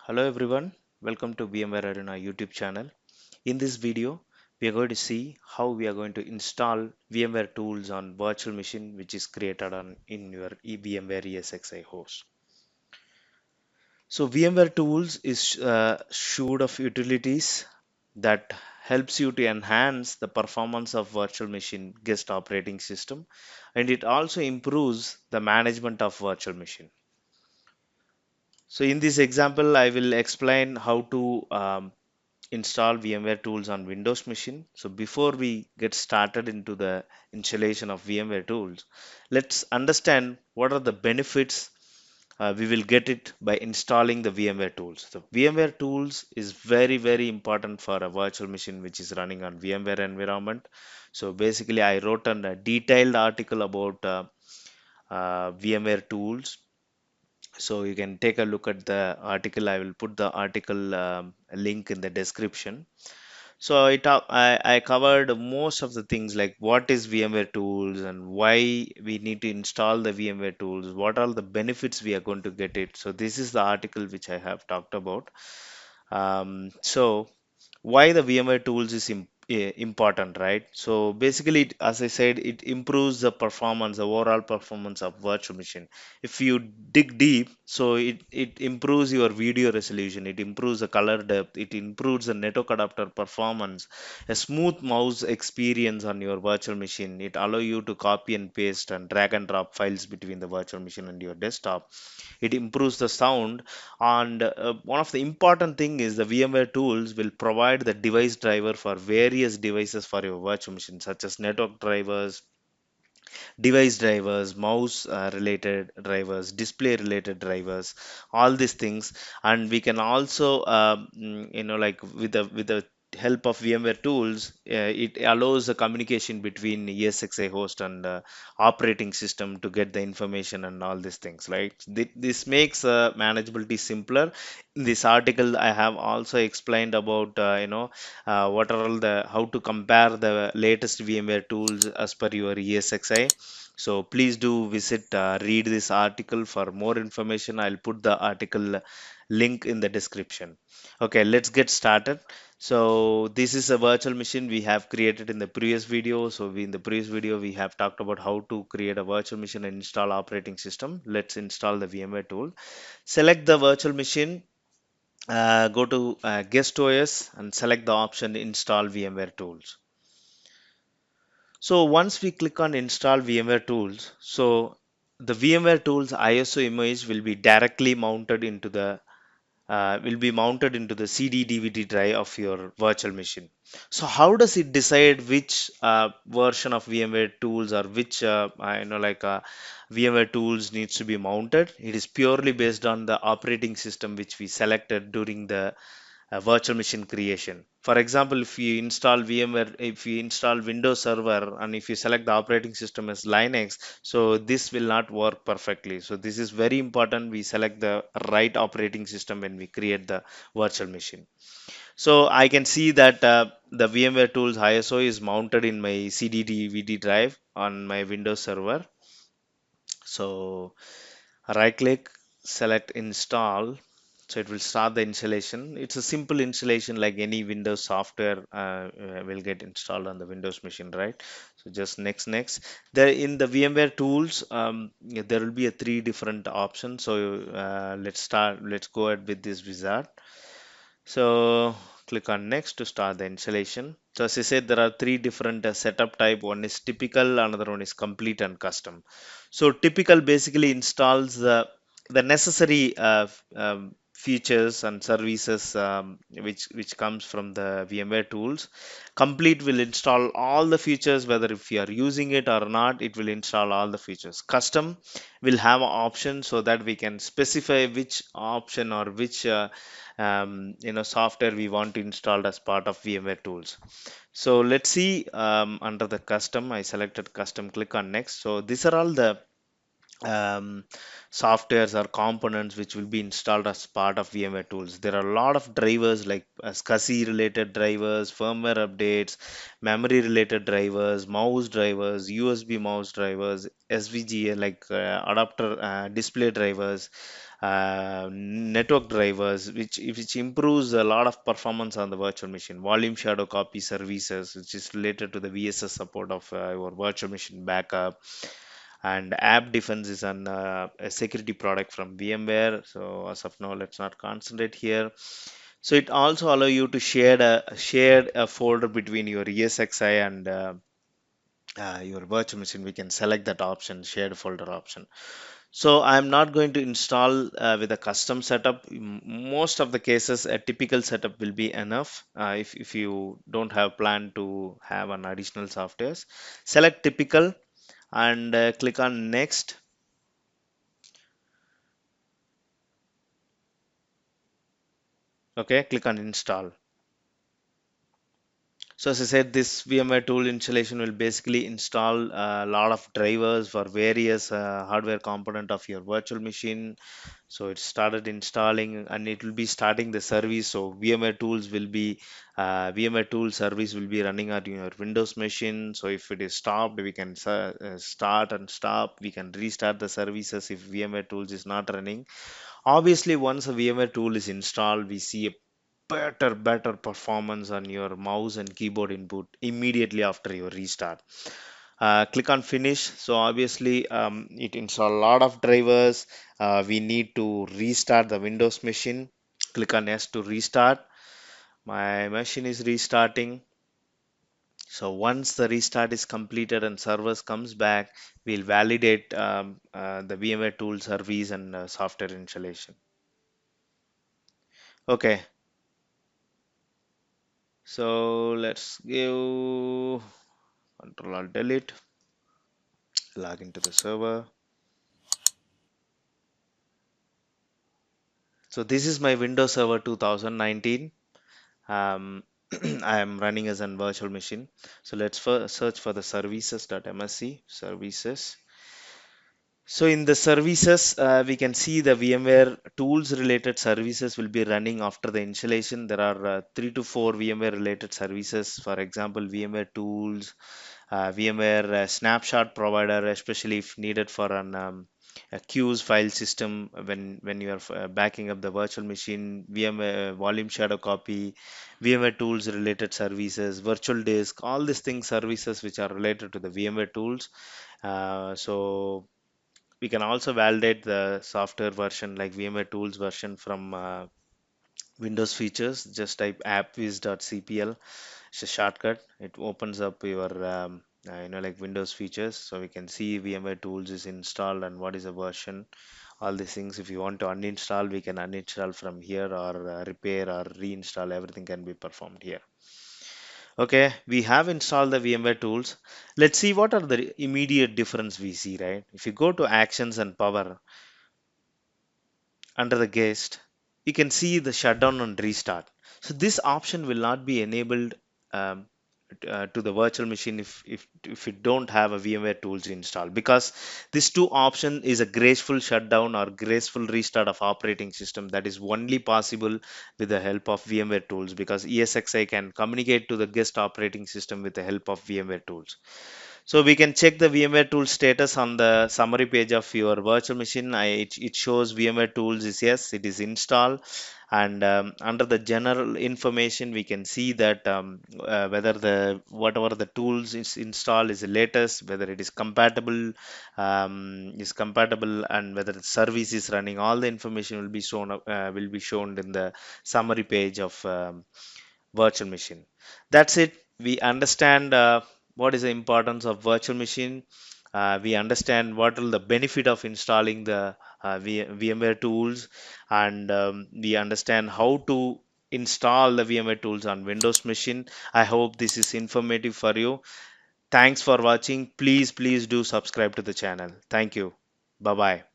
Hello everyone, welcome to VMware Arena YouTube channel. In this video, we are going to see how we are going to install VMware tools on virtual machine which is created on in your VMware ESXi host. So VMware tools is suite of utilities that helps you to enhance the performance of virtual machine guest operating system, and it also improves the management of virtual machine. So in this example, I will explain how to install VMware tools on Windows machine. So before we get started into the installation of VMware tools, let's understand what are the benefits we will get it by installing the VMware tools. So VMware tools is very important for a virtual machine which is running on VMware environment. So basically, I wrote a detailed article about VMware tools, so you can take a look at the article. I will put the article link in the description. So I covered most of the things like what is VMware tools and why we need to install the VMware tools, what are the benefits we are going to get it. So this is the article which I have talked about. So why the VMware tools is important, right? So basically, as I said, it improves the performance, the overall performance of virtual machine. If you dig deep, so it improves your video resolution, it improves the color depth, it improves the network adapter performance, a smooth mouse experience on your virtual machine. It allow you to copy and paste and drag and drop files between the virtual machine and your desktop. It improves the sound, and one of the important thing is the VMware tools will provide the device driver for various devices for your virtual machine, such as network drivers, device drivers, mouse related drivers, display related drivers, all these things. And we can also like with the help of VMware tools, it allows the communication between ESXi host and operating system to get the information and all these things, right? This makes manageability simpler. In this article, I have also explained about what are all the how to compare the latest VMware tools as per your ESXi. So please do visit, read this article for more information. I'll put the article link in the description. Okay, let's get started. So this is a virtual machine we have created in the previous video. So in the previous video, we have talked about how to create a virtual machine and install operating system. Let's install the VMware tool. Select the virtual machine, go to guest OS and select the option install VMware tools. So once we click on install VMware tools, so the VMware tools ISO image will be mounted into the CD DVD drive of your virtual machine. So how does it decide which version of VMware tools or which VMware tools needs to be mounted? It is purely based on the operating system which we selected during the virtual machine creation. For example, if you install Windows Server and if you select the operating system as Linux, so this will not work perfectly. So this is very important. We select the right operating system when we create the virtual machine. So I can see that the VMware Tools ISO is mounted in my CD DVD drive on my Windows Server. So right click, select install, so it will start the installation. It's a simple installation like any Windows software will get installed on the Windows machine, right? So just next. There in the VMware tools, yeah, there will be a three different options. So let's go ahead with this wizard. So click on next to start the installation. So as I said, there are three different setup type. One is typical, another one is complete and custom. So typical basically installs the necessary features and services which comes from the VMware tools. Complete will install all the features, whether if you are using it or not, it will install all the features. Custom will have options so that we can specify which option or which software we want to install as part of VMware tools. So let's see, under the custom, I selected custom, click on next. So these are all the um, softwares or components which will be installed as part of VMware tools. There are a lot of drivers like SCSI related drivers, firmware updates, memory related drivers, mouse drivers, USB mouse drivers, SVGA like adapter display drivers, network drivers, which improves a lot of performance on the virtual machine. Volume shadow copy services, which is related to the VSS support of your virtual machine backup. And app defense is a security product from VMware. So as of now, let's not concentrate here. So it also allow you to share a folder between your ESXi and your virtual machine. We can select that option, shared folder option. So I'm not going to install with a custom setup. Most of the cases, a typical setup will be enough. If you don't have plan to have an additional softwares, select typical and click on next. Okay, click on install. So as I said, this VMware tool installation will basically install a lot of drivers for various hardware component of your virtual machine. So it started installing and it will be starting the service. So VMware tool service will be running on your Windows machine. So if it is stopped, we can start and stop. We can restart the services if VMware tools is not running. Obviously, once a VMware tool is installed, we see a better performance on your mouse and keyboard input immediately after your restart. Click on finish. So obviously it installs a lot of drivers. We need to restart the Windows machine. Click on yes to restart. My machine is restarting. So once the restart is completed and servers comes back, we'll validate the VMware tool service and software installation. Okay, so let's give Control Alt Delete, log into the server. So this is my Windows Server 2019. Um, I am running as a virtual machine. So let's search for the services.msc services. So in the services, we can see the VMware tools related services will be running after the installation. There are 3 to 4 VMware related services. For example, VMware tools, VMware snapshot provider, especially if needed for a queues file system when you are backing up the virtual machine, VMware volume shadow copy, VMware tools related services, virtual disk, all these things services which are related to the VMware tools. So we can also validate the software version like VMware tools version from Windows features. Just type appwiz.cpl. It's a shortcut. It opens up your like Windows features, so we can see VMware tools is installed and what is the version. All these things. If you want to uninstall, we can uninstall from here or repair or reinstall. Everything can be performed here. Okay, we have installed the VMware tools. Let's see what are the immediate difference we see, right? If you go to actions and power, under the guest, you can see the shutdown and restart. So this option will not be enabled um, to the virtual machine if you don't have a VMware tools installed, because this two option is a graceful shutdown or graceful restart of operating system that is only possible with the help of VMware tools, because ESXi can communicate to the guest operating system with the help of VMware tools. So we can check the VMware tool status on the summary page of your virtual machine. It shows VMware tools is yes, it is installed. And under the general information, we can see that whether the whatever the tools is installed is the latest, whether it is compatible, and whether the service is running. All the information will be shown in the summary page of virtual machine. That's it. We understand what is the importance of virtual machine. We understand what will the benefit of installing the VMware tools, and we understand how to install the VMware tools on Windows machine. I hope this is informative for you. Thanks for watching. Please do subscribe to the channel. Thank you. Bye bye.